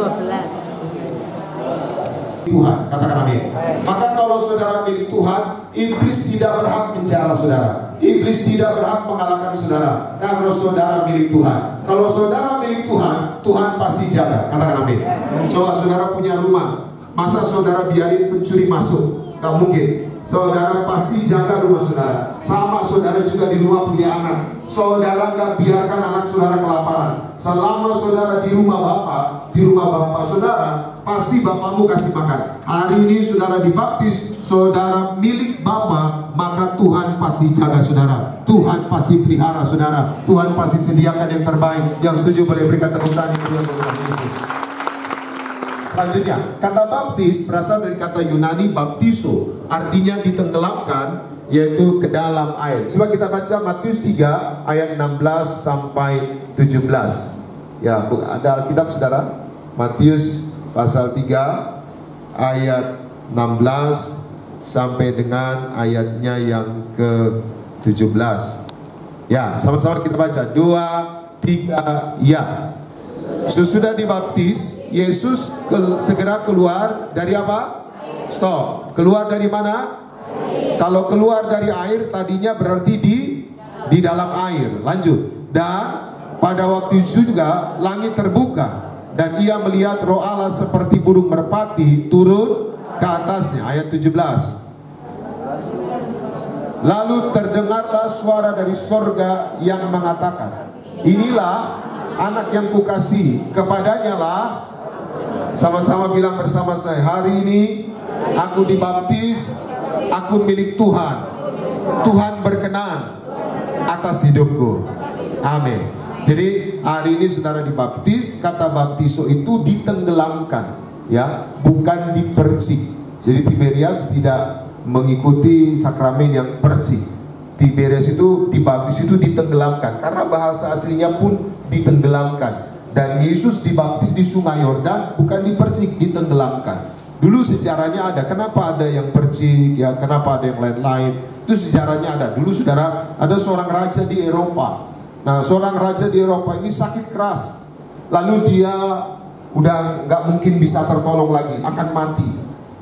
12. Tuhan, katakan amin. Maka kalau saudara milik Tuhan, iblis tidak berhak menjara saudara. Iblis tidak berhak mengalahkan saudara, karena saudara milik Tuhan. Kalau saudara milik Tuhan, Tuhan pasti jaga. Katakan amin. Coba saudara punya rumah, masa saudara biarin pencuri masuk? Gak mungkin. Saudara pasti jaga rumah saudara. Sama saudara juga di rumah punya anak. Saudara gak biarkan anak saudara kelaparan. Selama saudara di rumah bapak saudara, pasti bapakmu kasih makan. Hari ini saudara dibaptis, saudara milik Bapa, maka Tuhan pasti jaga saudara. Tuhan pasti pelihara saudara. Tuhan pasti sediakan yang terbaik. Yang setuju boleh berikan tepuk tangan yang Yesus. Selanjutnya, kata baptis berasal dari kata Yunani baptiso, artinya ditenggelamkan, yaitu ke dalam air. Coba kita baca Matius 3 ayat 16 sampai 17. Ya, ada Alkitab saudara? Matius pasal 3 ayat 16 sampai dengan ayatnya yang ke-17. Ya, sama-sama kita baca. 2, 3, ya. Sesudah dibaptis, Yesus segera keluar dari apa? Stop. Keluar dari mana? Kalau keluar dari air, tadinya berarti di dalam air. Lanjut. Dan pada waktu itu juga langit terbuka, dan ia melihat Roh Allah seperti burung merpati turun ke atasnya. Ayat 17. Lalu terdengarlah suara dari sorga yang mengatakan, inilah anak yang kukasihi, kepadanya lah. Sama-sama bilang bersama saya, hari ini aku dibaptis, aku milik Tuhan. Tuhan berkenan atas hidupku. Amin. Jadi hari ini saudara dibaptis, kata baptiso itu ditenggelamkan, ya, bukan dipercik. Jadi Tiberias tidak mengikuti sakramen yang percik. Tiberias itu dibaptis itu ditenggelamkan, karena bahasa aslinya pun ditenggelamkan. Dan Yesus dibaptis di Sungai Yordan bukan dipercik, ditenggelamkan. Dulu sejarahnya ada. Kenapa ada yang percik, ya, kenapa ada yang lain-lain? Itu sejarahnya ada. Dulu saudara, ada seorang raja di Eropa. Nah, seorang raja di Eropa ini sakit keras. Lalu dia udah nggak mungkin bisa tertolong lagi, akan mati.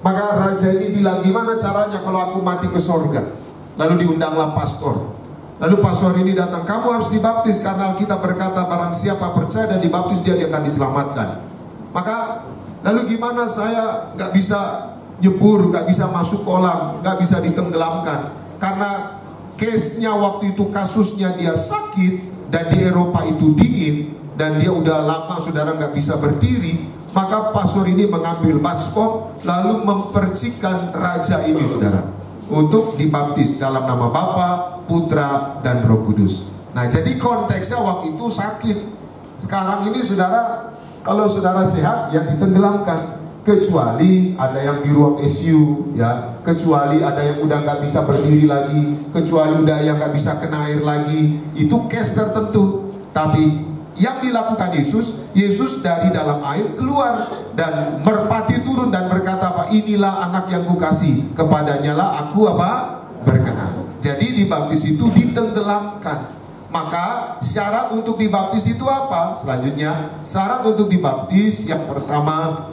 Maka raja ini bilang, gimana caranya kalau aku mati ke sorga? Lalu diundanglah pastor. Lalu pastor ini datang, kamu harus dibaptis karena Alkitab berkata barang siapa percaya dan dibaptis dia akan diselamatkan. Maka lalu gimana saya nggak bisa nyebur, nggak bisa masuk kolam, nggak bisa ditenggelamkan? Karena case-nya waktu itu, kasusnya dia sakit dan di Eropa itu dingin dan dia udah lama saudara nggak bisa berdiri. Maka pastor ini mengambil baskom lalu mempercikkan raja ini saudara untuk dibaptis dalam nama Bapa, Putra, dan Roh Kudus. Nah, jadi konteksnya waktu itu sakit. Sekarang ini saudara, kalau saudara sehat, ya ditenggelamkan. Kecuali ada yang di ruang ICU, ya. Kecuali ada yang udah nggak bisa berdiri lagi. Kecuali udah yang nggak bisa kena air lagi. Itu case tertentu. Tapi yang dilakukan Yesus dari dalam air keluar dan merpati turun dan berkata apa? Inilah anak yang kukasihi, kepadanya lah aku apa? Berkenan. Jadi dibaptis itu ditenggelamkan. Maka syarat untuk dibaptis itu apa? Selanjutnya, syarat untuk dibaptis yang pertama,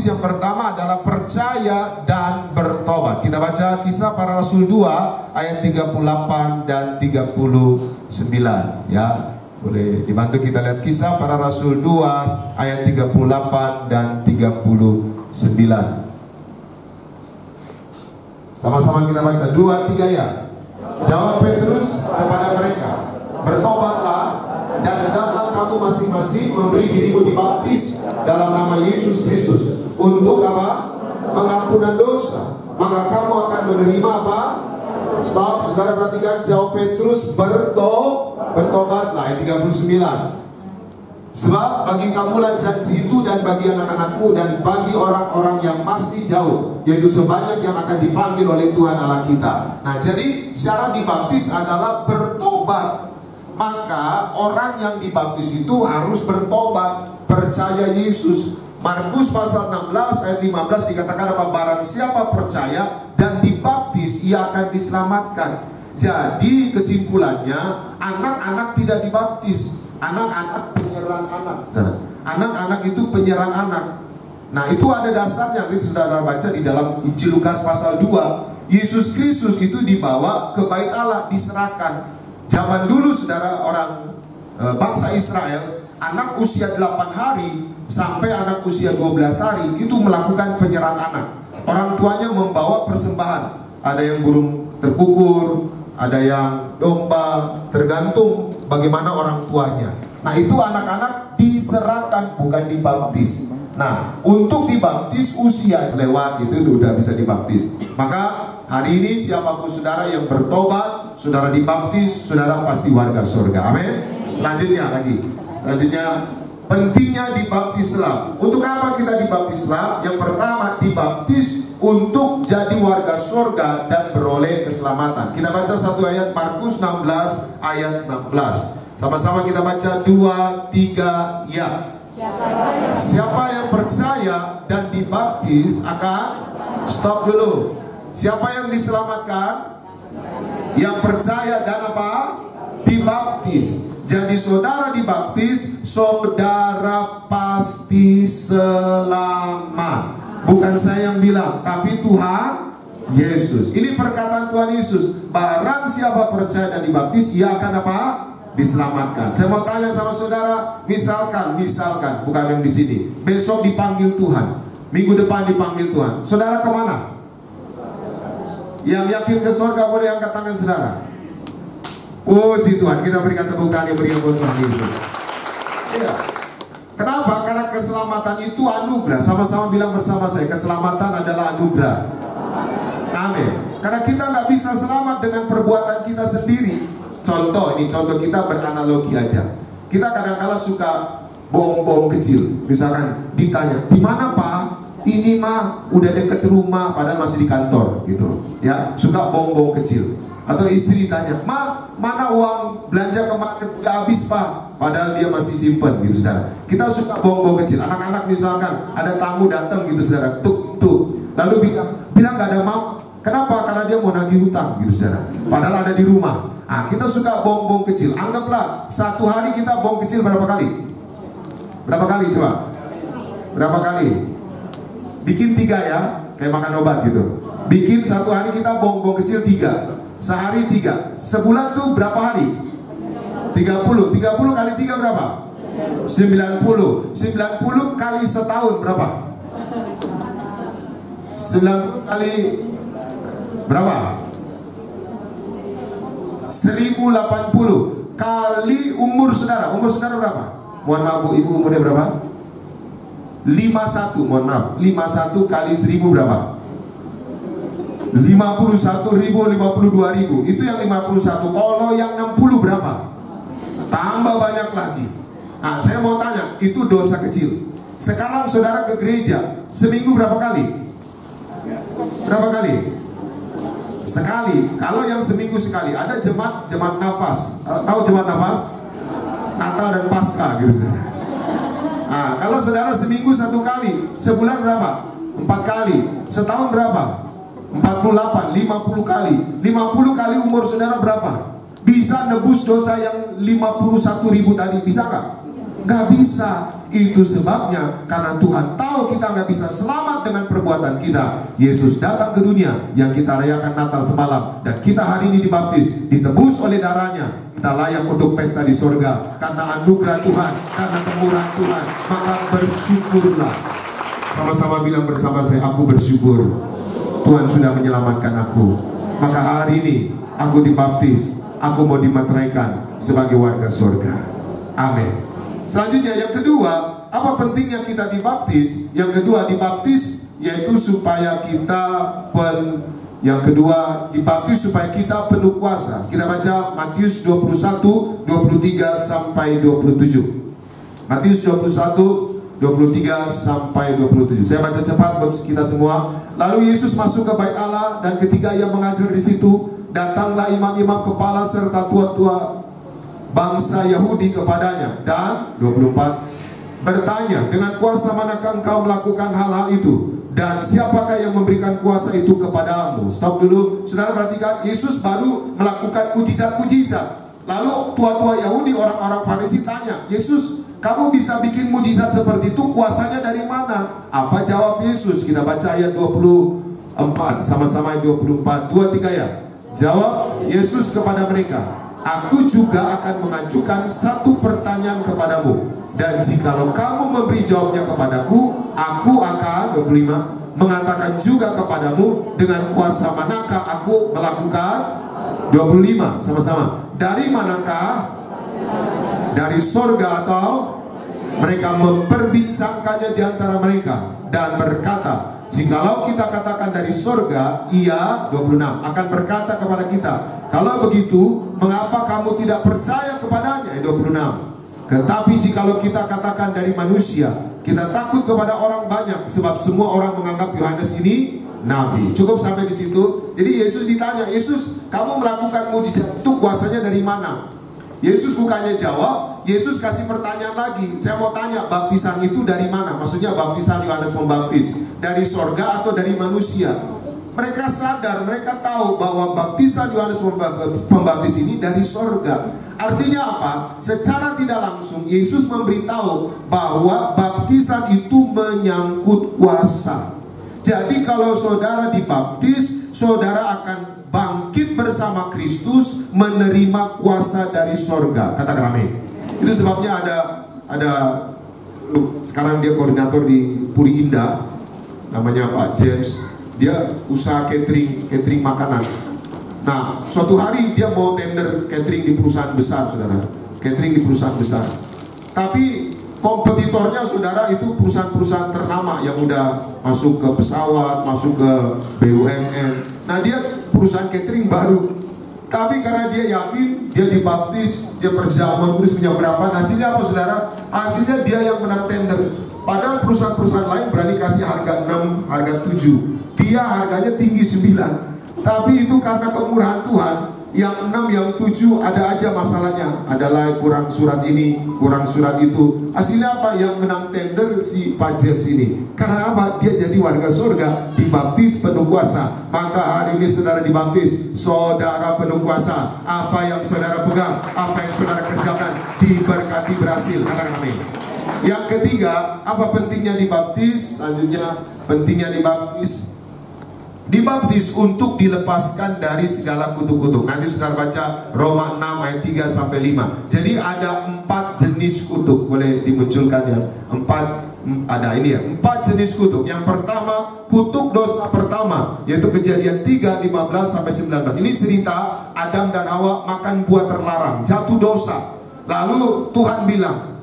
yang pertama adalah percaya dan bertobat. Kita baca Kisah Para Rasul 2 ayat 38 dan 39, ya. Boleh dibantu kita lihat Kisah Para Rasul 2 ayat 38 dan 39. Sama-sama kita baca 2, 3 ya. Jawab Petrus kepada mereka, bertobatlah dan hendaklah kamu masing-masing memberi dirimu dibaptis dalam nama Yesus Kristus untuk apa? Pengampunan dosa. Maka kamu akan menerima apa? Stop, saudara perhatikan, jawab Petrus, bertobatlah. Ayat 39. Sebab bagi kamulah janji itu dan bagi anak-anakmu dan bagi orang-orang yang masih jauh, yaitu sebanyak yang akan dipanggil oleh Tuhan Allah kita. Nah, jadi syarat dibaptis adalah bertobat. Maka orang yang dibaptis itu harus bertobat, percaya Yesus. Markus pasal 16 ayat 15 dikatakan apa? Barang siapa percaya dan dibaptis, ia akan diselamatkan. Jadi kesimpulannya, anak-anak tidak dibaptis. Anak-anak punya penyerahan anak. Anak-anak itu penyerahan anak. Nah, itu ada dasarnya. Nanti saudara baca di dalam Injil Lukas pasal 2. Yesus Kristus itu dibawa ke bait Allah, diserahkan. Zaman dulu saudara, orang bangsa Israel, anak usia 8 hari sampai anak usia 12 hari itu melakukan penyerahan anak. Orang tuanya membawa persembahan. Ada yang burung terkukur, ada yang domba, tergantung bagaimana orang tuanya. Nah, itu anak-anak diserahkan, bukan dibaptis. Nah, untuk dibaptis usia lewat itu sudah bisa dibaptis. Maka hari ini siapapun saudara yang bertobat, saudara dibaptis, saudara pasti warga surga. Amin. Selanjutnya pentingnya dibaptislah. Untuk apa kita dibaptislah? Yang pertama, dibaptis untuk jadi warga surga dan beroleh keselamatan. Kita baca satu ayat, Markus 16 ayat 16. Sama-sama kita baca 2, 3, ya. Siapa yang percaya dan dibaptis akan, stop dulu. Siapa yang diselamatkan? Yang percaya dan apa? Dibaptis. Jadi saudara dibaptis, saudara pasti selamat. Bukan saya yang bilang, tapi Tuhan Yesus. Ini perkataan Tuhan Yesus. Barang siapa percaya dan dibaptis, ia akan apa? Diselamatkan. Saya mau tanya sama saudara, misalkan bukan yang di sini, besok dipanggil Tuhan, minggu depan dipanggil Tuhan, saudara kemana? Yang yakin ke surga boleh angkat tangan saudara. Oh, si Tuhan, kita berikan tepuk tangan yang berikan buat Tuhan Yesus. Iya. Kenapa? Karena keselamatan itu anugerah. Sama-sama bilang bersama saya, keselamatan adalah anugerah. Amin. Karena kita nggak bisa selamat dengan perbuatan kita sendiri. Contoh kita beranalogi aja. Kita kadang-kala suka bom kecil. Misalkan ditanya, di mana Pak? Ini mah udah deket rumah, padahal masih di kantor gitu. Ya, suka bom kecil. Atau istri ditanya, Ma, mana uang belanja kemarin udah habis Pak? Padahal dia masih simpen gitu saudara. Kita suka bom kecil. Anak-anak misalkan ada tamu datang gitu saudara, tuh. Lalu bilang gak ada mau. Kenapa? Karena dia mau nagih hutang gitu saudara. Padahal ada di rumah. Nah, kita suka bom kecil. Anggaplah satu hari kita bom kecil berapa kali? Berapa kali coba? Berapa kali? Bikin 3 ya, kayak makan obat gitu. Bikin satu hari kita bom kecil 3. Sehari 3. Sebulan tuh berapa hari? 30. 30 kali 3 berapa? 90. 90 kali setahun berapa? 90 kali berapa? 1080 kali umur saudara. Umur saudara berapa? Mohon maaf Bu, ibu umurnya berapa? 51, mohon maaf. 51 kali 1000 berapa? 51.000, 52.000. Itu yang 51. Kalau yang 60 berapa? Tambah banyak lagi. Nah, saya mau tanya, itu dosa kecil. Sekarang saudara ke gereja, seminggu berapa kali? Berapa kali? Sekali. Kalau yang seminggu sekali, ada jemaat nafas. Tahu jemaat nafas? Natal dan Paskah gitu. Nah, kalau saudara seminggu 1 kali, sebulan berapa? 4 kali. Setahun berapa? 48, 50 kali. 50 kali umur saudara berapa? Bisa nebus dosa yang 51.000 tadi, bisa nggak? Nggak bisa. Itu sebabnya karena Tuhan tahu kita nggak bisa selamat dengan perbuatan kita. Yesus datang ke dunia yang kita rayakan Natal semalam, dan kita hari ini dibaptis, ditebus oleh darahnya. Kita layak untuk pesta di surga karena anugerah Tuhan, karena kemurahan Tuhan. Maka bersyukurlah. Sama-sama bilang bersama saya, aku bersyukur Tuhan sudah menyelamatkan aku. Maka hari ini aku dibaptis, aku mau dimateraikan sebagai warga surga. Amin. Selanjutnya yang kedua, apa pentingnya kita dibaptis? Yang kedua, dibaptis yaitu supaya kita dibaptis supaya kita penuh kuasa. Kita baca Matius 21, 23 sampai 27. Matius 21, 23 sampai 27. Saya baca cepat buat kita semua. Lalu Yesus masuk ke bait Allah, dan ketika ia mengajar di situ, datanglah imam-imam kepala serta tua-tua bangsa Yahudi kepadanya, dan 24 bertanya, dengan kuasa manakah engkau melakukan hal-hal itu, dan siapakah yang memberikan kuasa itu kepadamu? Stop dulu, saudara perhatikan. Yesus baru melakukan mujizat-mujizat. Lalu tua-tua Yahudi, orang-orang Farisi tanya, Yesus, kamu bisa bikin mujizat seperti itu, kuasanya dari mana? Apa jawab Yesus? Kita baca ayat 24, sama-sama ayat 24, 2-3 ya. Jawab Yesus kepada mereka, aku juga akan mengajukan satu pertanyaan kepadamu, dan jikalau kamu memberi jawabnya kepadaku, aku akan, 25, mengatakan juga kepadamu dengan kuasa manakah aku melakukan. 25, sama-sama. Dari manakah? Dari sorga atau? Mereka memperbincangkannya di antara mereka dan berkata, jikalau kita katakan dari sorga, ia, 26, akan berkata kepada kita, kalau begitu mengapa kamu tidak percaya kepadanya? 26. Tetapi jikalau kita katakan dari manusia, kita takut kepada orang banyak, sebab semua orang menganggap Yohanes ini nabi. Cukup sampai di situ. Jadi Yesus ditanya, Yesus, kamu melakukan mujizat itu kuasanya dari mana? Yesus bukannya jawab, Yesus kasih pertanyaan lagi. Saya mau tanya, baptisan itu dari mana? Maksudnya baptisan Yohanes Pembaptis, dari sorga atau dari manusia? Mereka sadar, mereka tahu bahwa baptisan Yohanes Pembaptis ini dari sorga. Artinya apa? Secara tidak langsung Yesus memberitahu bahwa baptisan itu menyangkut kuasa. Jadi kalau saudara dibaptis, saudara akan bangkit bersama Kristus, menerima kuasa dari sorga. Katakan amin. Itu sebabnya ada sekarang dia koordinator di Puri Indah, namanya Pak James. Dia usaha catering makanan. Nah, suatu hari dia mau tender catering di perusahaan besar, saudara. Catering di perusahaan besar. Tapi kompetitornya, saudara, itu perusahaan-perusahaan ternama yang udah masuk ke pesawat, masuk ke BUMN. Nah, dia perusahaan catering baru. Tapi karena dia yakin, dia dibaptis, dia perjamuan kudus punya berapa, hasilnya apa, saudara? Hasilnya dia yang menang tender. Padahal perusahaan-perusahaan lain berani kasih harga 6, harga 7. Dia harganya tinggi 9. Tapi itu karena kemurahan Tuhan. Yang 6, yang 7 ada aja masalahnya. Adalah kurang surat ini, kurang surat itu. Hasilnya apa? Yang menang tender si Pak James ini. Karena apa? Dia jadi warga surga, dibaptis penuh kuasa. Maka hari ini saudara dibaptis, saudara penuh kuasa. Apa yang saudara pegang, apa yang saudara kerjakan, diberkati berhasil. Katakan amin. Yang ketiga, apa pentingnya dibaptis? Selanjutnya, pentingnya dibaptis. Dibaptis untuk dilepaskan dari segala kutuk-kutuk. Nanti saudara baca Roma 6 ayat 3 sampai 5. Jadi ada 4 jenis kutuk. Boleh dimunculkan ya? 4 ada ini ya. 4 jenis kutuk. Yang pertama, kutuk dosa pertama, yaitu Kejadian 3 15 sampai 19. Ini cerita Adam dan Hawa makan buah terlarang, jatuh dosa. Lalu Tuhan bilang,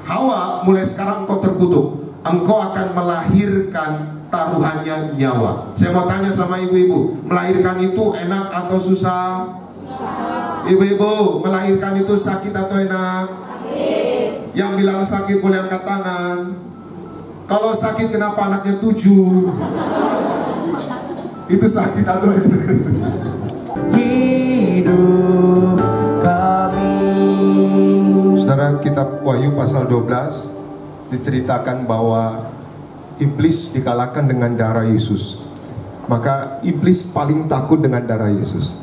Hawa, mulai sekarang engkau terkutuk. Engkau akan melahirkan taruhannya nyawa. Saya mau tanya sama ibu-ibu, melahirkan itu enak atau susah? Ibu-ibu, melahirkan itu sakit atau enak? Sakit. Yang bilang sakit boleh angkat tangan. Kalau sakit kenapa anaknya 7? Itu sakit atau itu? Hidup kami. Saudara, kitab Wahyu pasal 12 diceritakan bahwa iblis dikalahkan dengan darah Yesus. Maka iblis paling takut dengan darah Yesus.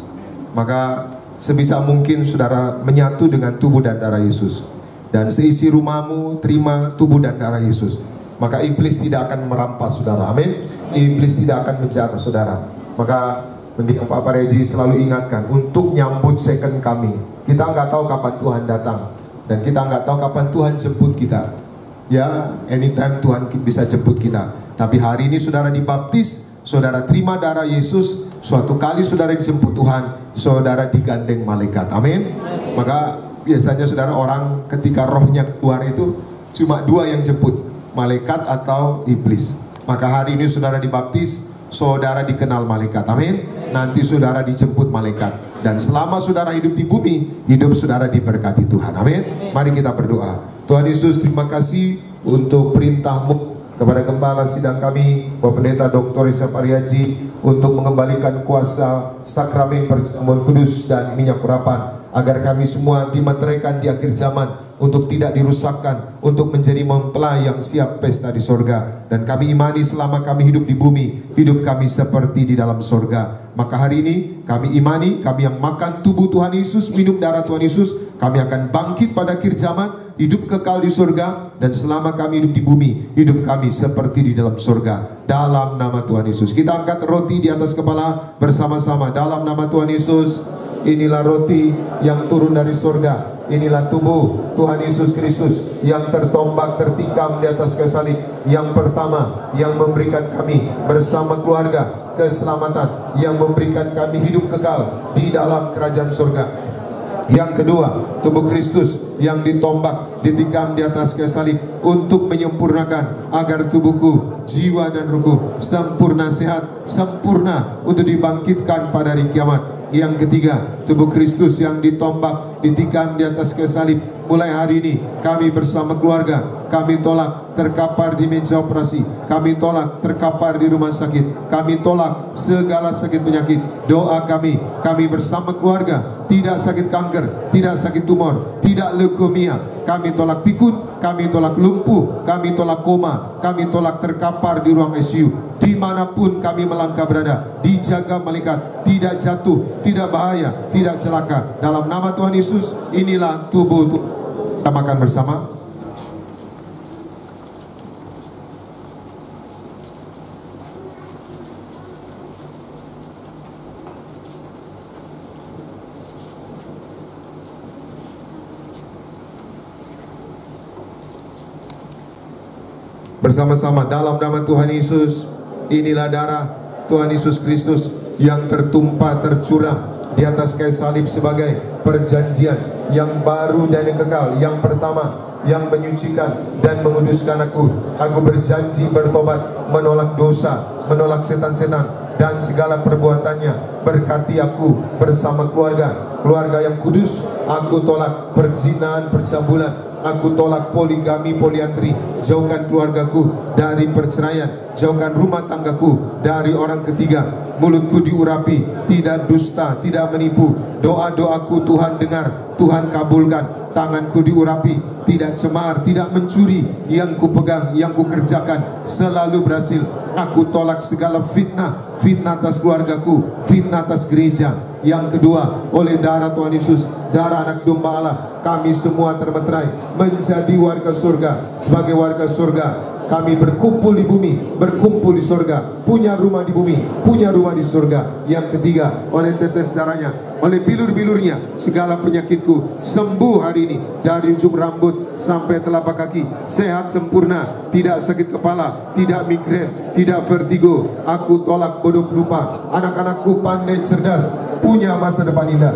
Maka sebisa mungkin saudara menyatu dengan tubuh dan darah Yesus. Dan seisi rumahmu terima tubuh dan darah Yesus. Maka iblis tidak akan merampas saudara. Amin. Iblis tidak akan menjara saudara. Maka penting Pak Reji selalu ingatkan untuk nyambut second coming. Kita nggak tahu kapan Tuhan datang. Dan kita nggak tahu kapan Tuhan jemput kita. Ya, anytime Tuhan bisa jemput kita. Tapi hari ini saudara dibaptis, saudara terima darah Yesus. Suatu kali saudara dijemput Tuhan, saudara digandeng malaikat. Amin. Maka biasanya saudara, orang ketika rohnya keluar itu cuma 2 yang jemput, malaikat atau iblis. Maka hari ini saudara dibaptis, saudara dikenal malaikat. Amin. Nanti saudara dijemput malaikat. Dan selama saudara hidup di bumi, hidup saudara diberkati Tuhan. Amin. Mari kita berdoa. Tuhan Yesus, terima kasih untuk perintah-Mu kepada Gembala sidang kami, Bapak Pendeta Dr. Isa Pariaji, untuk mengembalikan kuasa sakramen perjamuan kudus dan minyak urapan, agar kami semua dimateraikan di akhir zaman untuk tidak dirusakkan, untuk menjadi mempelai yang siap pesta di sorga. Dan kami imani selama kami hidup di bumi, hidup kami seperti di dalam sorga. Maka hari ini kami imani, kami yang makan tubuh Tuhan Yesus, minum darah Tuhan Yesus, kami akan bangkit pada akhir zaman hidup kekal di surga, dan selama kami hidup di bumi, hidup kami seperti di dalam surga. Dalam nama Tuhan Yesus, kita angkat roti di atas kepala bersama-sama. Dalam nama Tuhan Yesus, inilah roti yang turun dari surga. Inilah tubuh Tuhan Yesus Kristus yang tertombak, tertikam di atas kayu salib. Yang pertama, yang memberikan kami bersama keluarga keselamatan, yang memberikan kami hidup kekal di dalam kerajaan surga. Yang kedua, tubuh Kristus yang ditombak, ditikam di atas kayu salib untuk menyempurnakan agar tubuhku, jiwa dan ruhku sempurna sehat, sempurna untuk dibangkitkan pada hari kiamat. Yang ketiga, tubuh Kristus yang ditombak, ditikam di atas kayu salib. Mulai hari ini kami bersama keluarga, kami tolak terkapar di meja operasi, kami tolak terkapar di rumah sakit, kami tolak segala sakit penyakit. Doa kami bersama keluarga tidak sakit kanker, tidak sakit tumor, tidak leukemia. Kami tolak pikun, kami tolak lumpuh, kami tolak koma, kami tolak terkapar di ruang ICU. Dimanapun kami melangkah berada, dijaga malaikat, tidak jatuh, tidak bahaya, tidak celaka. Dalam nama Tuhan Yesus, inilah tubuh. Kita makan bersama. Bersama-sama dalam nama Tuhan Yesus, inilah darah Tuhan Yesus Kristus yang tertumpah, tercurah di atas kayu salib sebagai perjanjian yang baru dan yang kekal. Yang pertama, yang menyucikan dan menguduskan aku. Aku berjanji bertobat, menolak dosa, menolak setan-setan dan segala perbuatannya. Berkati aku bersama keluarga yang kudus. Aku tolak perzinahan, percabulan. Aku tolak poligami, poliandri. Jauhkan keluargaku dari perceraian, jauhkan rumah tanggaku dari orang ketiga. Mulutku diurapi, tidak dusta, tidak menipu. Doa-doaku Tuhan dengar, Tuhan kabulkan. Tanganku diurapi, tidak cemar, tidak mencuri. Yang ku pegang, yang ku kerjakan selalu berhasil. Aku tolak segala fitnah, fitnah atas keluargaku, fitnah atas gereja. Yang kedua, oleh darah Tuhan Yesus, darah anak domba Allah, kami semua termeterai menjadi warga surga. Sebagai warga surga, kami berkumpul di bumi, berkumpul di surga, punya rumah di bumi, punya rumah di surga. Yang ketiga, oleh tetes darahnya, oleh bilur-bilurnya, segala penyakitku sembuh hari ini. Dari ujung rambut sampai telapak kaki, sehat sempurna, tidak sakit kepala, tidak migrain, tidak vertigo. Aku tolak bodoh lupa. Anak-anakku pandai cerdas, punya masa depan indah.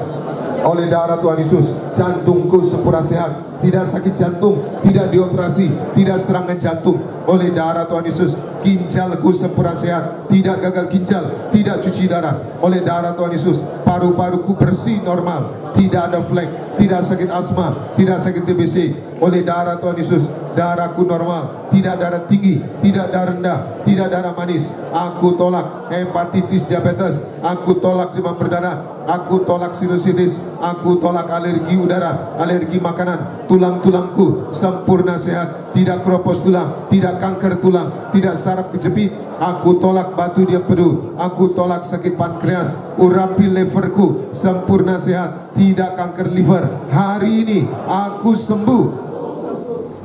Oleh darah Tuhan Yesus, jantungku sempurna sehat, tidak sakit jantung, tidak dioperasi, tidak serangan jantung. Oleh darah Tuhan Yesus, ginjalku sempurna sehat, tidak gagal ginjal, tidak cuci darah. Oleh darah Tuhan Yesus, paru-paruku bersih normal, tidak ada flek, tidak sakit asma, tidak sakit TBC. Oleh darah Tuhan Yesus, darahku normal, tidak darah tinggi, tidak darah rendah, tidak darah manis. Aku tolak hepatitis, diabetes, aku tolak demam berdarah, aku tolak sinusitis, aku tolak alergi udara, alergi makanan. Tulang-tulangku sempurna sehat, tidak keropos tulang, tidak kanker tulang, tidak saraf kejepit. Aku tolak batu di empedu, aku tolak sakit pankreas, urapi leverku sempurna sehat, tidak kanker liver. Hari ini aku sembuh.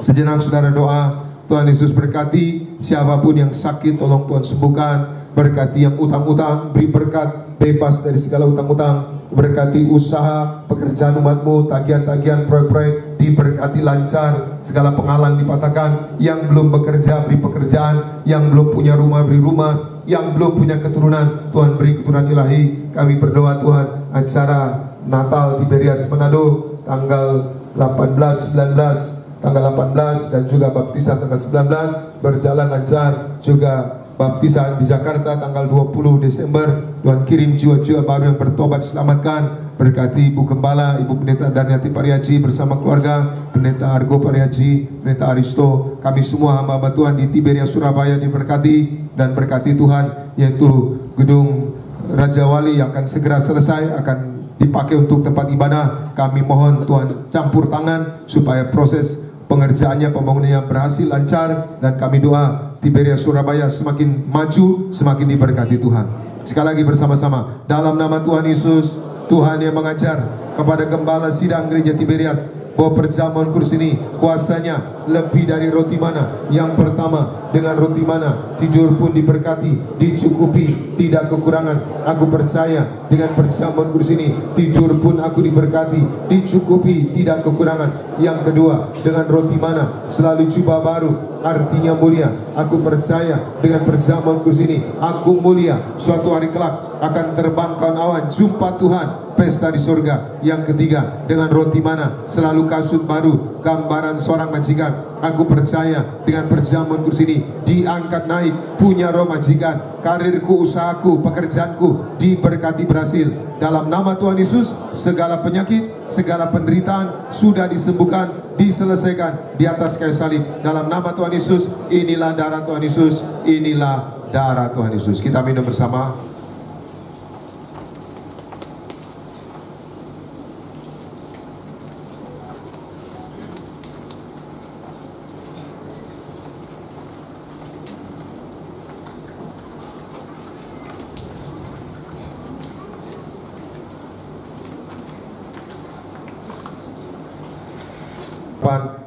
Sejenak saudara doa. Tuhan Yesus berkati siapapun yang sakit, tolong Tuhan sembuhkan. Berkati yang utang-utang, beri berkat, bebas dari segala utang-utang. Berkati usaha, pekerjaan umatmu, tagihan-tagihan, proyek-proyek diberkati lancar, segala penghalang dipatahkan. Yang belum bekerja, beri pekerjaan. Yang belum punya rumah, beri rumah. Yang belum punya keturunan, Tuhan beri keturunan ilahi. Kami berdoa Tuhan, acara Natal Tiberias Manado tanggal 18, 19, tanggal 18 dan juga baptisan tanggal 19 berjalan lancar. Juga baptisan di Jakarta tanggal 20 Desember. Tuhan kirim jiwa-jiwa baru yang bertobat diselamatkan. Berkati Ibu Gembala, Ibu Pendeta Darniati Pariaji bersama keluarga, Pendeta Argo Pariaji, Pendeta Aristo. Kami semua hamba-hamba Tuhan di Tiberias Surabaya diberkati. Dan berkati Tuhan, yaitu gedung Raja Wali yang akan segera selesai, akan dipakai untuk tempat ibadah. Kami mohon Tuhan campur tangan supaya proses pengerjaannya, pembangunannya berhasil lancar. Dan kami doa Tiberias Surabaya semakin maju, semakin diberkati Tuhan. Sekali lagi bersama-sama dalam nama Tuhan Yesus, Tuhan yang mengajar kepada Gembala Sidang Gereja Tiberias, bahwa perjamuan kudus ini kuasanya lebih dari roti mana. Yang pertama, dengan roti mana tidur pun diberkati, dicukupi, tidak kekurangan. Aku percaya dengan perjamuan kudus ini tidur pun aku diberkati, dicukupi, tidak kekurangan. Yang kedua, dengan roti mana selalu jubah baru, artinya mulia. Aku percaya dengan perjamuan kudus ini aku mulia. Suatu hari kelak akan terbangkan awan, jumpa Tuhan, pesta di surga. Yang ketiga, dengan roti mana selalu kasut baru, gambaran seorang majikan. Aku percaya dengan perjamuan kudus ini diangkat naik, punya roh majikan. Karirku, usahaku, pekerjaanku diberkati berhasil. Dalam nama Tuhan Yesus, segala penyakit, segala penderitaan sudah disembuhkan, diselesaikan di atas kayu salib. Dalam nama Tuhan Yesus, inilah darah Tuhan Yesus, inilah darah Tuhan Yesus. Kita minum bersama.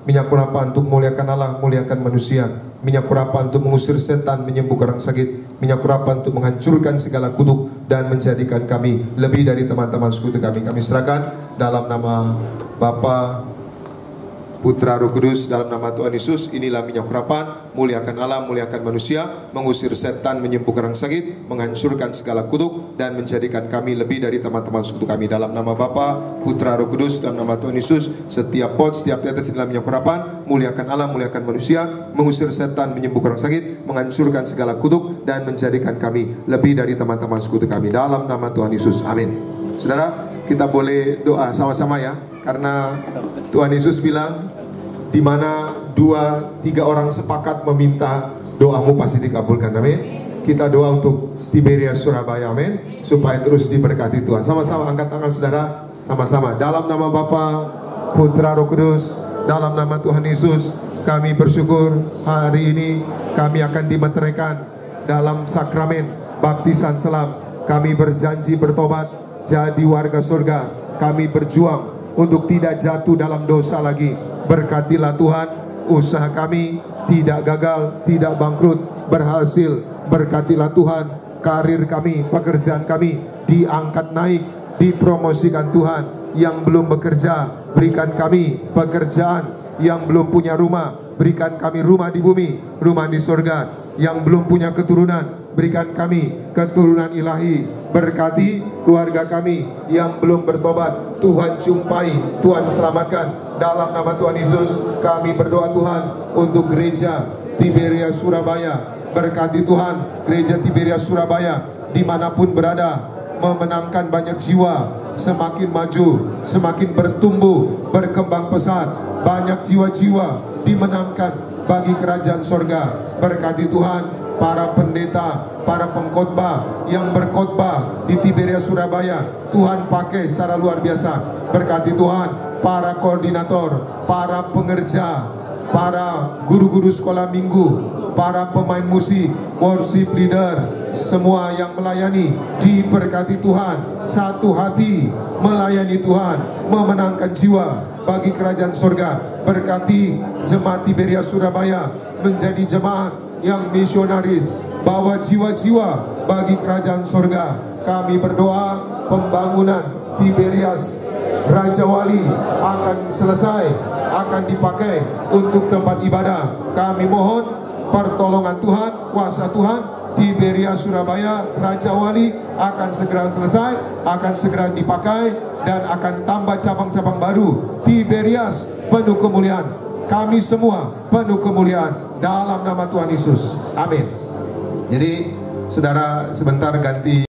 Minyak kurapan untuk memuliakan Allah, muliakan manusia. Minyak kurapan untuk mengusir setan, menyembuhkan orang sakit. Minyak kurapan untuk menghancurkan segala kutuk dan menjadikan kami lebih dari teman-teman sekutu kami. Kami serahkan dalam nama Bapa, Putra, Roh Kudus, dalam nama Tuhan Yesus. Inilah minyak kurapan, muliakan Allah, muliakan manusia, mengusir setan, menyembuhkan orang sakit, menghancurkan segala kutuk dan menjadikan kami lebih dari teman-teman sekutu kami. Dalam nama Bapa, Putra, Roh Kudus, dalam nama Tuhan Yesus. Setiap pot, setiap tetes inilah minyak kurapan, muliakan Allah, muliakan manusia, mengusir setan, menyembuhkan orang sakit, menghancurkan segala kutuk dan menjadikan kami lebih dari teman-teman sekutu kami. Dalam nama Tuhan Yesus, amin. Saudara, kita boleh doa sama-sama ya, karena Tuhan Yesus bilang, di mana 2-3 orang sepakat meminta, doamu pasti dikabulkan, amin. Kita doa untuk Tiberias Surabaya, amin, supaya terus diberkati Tuhan. Sama-sama angkat tangan saudara, sama-sama. Dalam nama Bapa, Putra, Roh Kudus, dalam nama Tuhan Yesus, kami bersyukur hari ini kami akan dimeteraikan dalam sakramen baptisan selam. Kami berjanji bertobat jadi warga surga. Kami berjuang untuk tidak jatuh dalam dosa lagi. Berkatilah Tuhan, usaha kami tidak gagal, tidak bangkrut, berhasil. Berkatilah Tuhan, karir kami, pekerjaan kami diangkat naik, dipromosikan Tuhan. Yang belum bekerja, berikan kami pekerjaan. Yang belum punya rumah, berikan kami rumah di bumi, rumah di surga. Yang belum punya keturunan, berikan kami keturunan ilahi. Berkati keluarga kami yang belum bertobat, Tuhan jumpai, Tuhan selamatkan. Dalam nama Tuhan Yesus, kami berdoa Tuhan untuk gereja Tiberias Surabaya. Berkati Tuhan gereja Tiberias Surabaya dimanapun berada, memenangkan banyak jiwa, semakin maju, semakin bertumbuh, berkembang pesat. Banyak jiwa-jiwa dimenangkan bagi kerajaan sorga. Berkati Tuhan para pendeta, para pengkhotbah yang berkhotbah di Tiberias Surabaya, Tuhan pakai secara luar biasa. Berkati Tuhan para koordinator, para pengerja, para guru-guru sekolah minggu, para pemain musik, worship leader, semua yang melayani, diberkati Tuhan. Satu hati melayani Tuhan, memenangkan jiwa bagi kerajaan surga. Berkati jemaat Tiberias Surabaya menjadi jemaat yang misionaris, bawa jiwa-jiwa bagi kerajaan surga. Kami berdoa pembangunan Tiberias Raja Wali akan selesai, akan dipakai untuk tempat ibadah. Kami mohon pertolongan Tuhan, kuasa Tuhan. Tiberias Surabaya Raja Wali akan segera selesai, akan segera dipakai, dan akan tambah cabang-cabang baru. Tiberias penuh kemuliaan, kami semua penuh kemuliaan dalam nama Tuhan Yesus, amin. Jadi saudara sebentar ganti